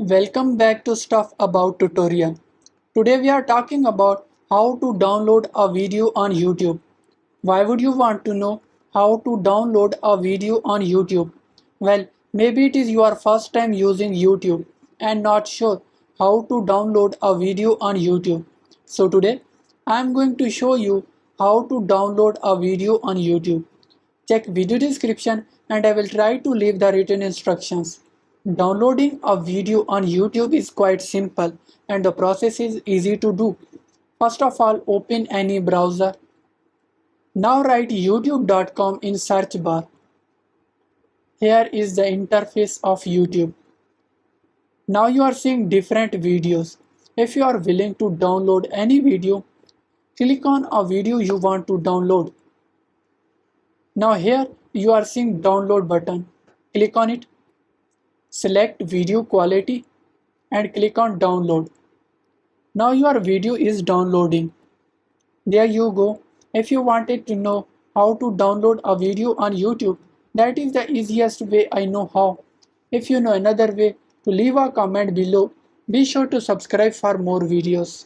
Welcome back to Stuff About Tutorial. Today we are talking about how to download a video on YouTube. Why would you want to know how to download a video on YouTube? Well, maybe it is your first time using YouTube and not sure how to download a video on YouTube. So today I am going to show you how to download a video on YouTube. Check video description and I will try to leave the written instructions. Downloading a video on YouTube is quite simple and the process is easy to do. First of all, open any browser. Now write youtube.com in search bar. Here is the interface of YouTube. Now you are seeing different videos. If you are willing to download any video, click on a video you want to download. Now here you are seeing download button. Click on it. Select video quality and click on download. Now your video is downloading. There you go. If you wanted to know how to download a video on YouTube, that is the easiest way I know how. If you know another way, to leave a comment below. Be sure to subscribe for more videos.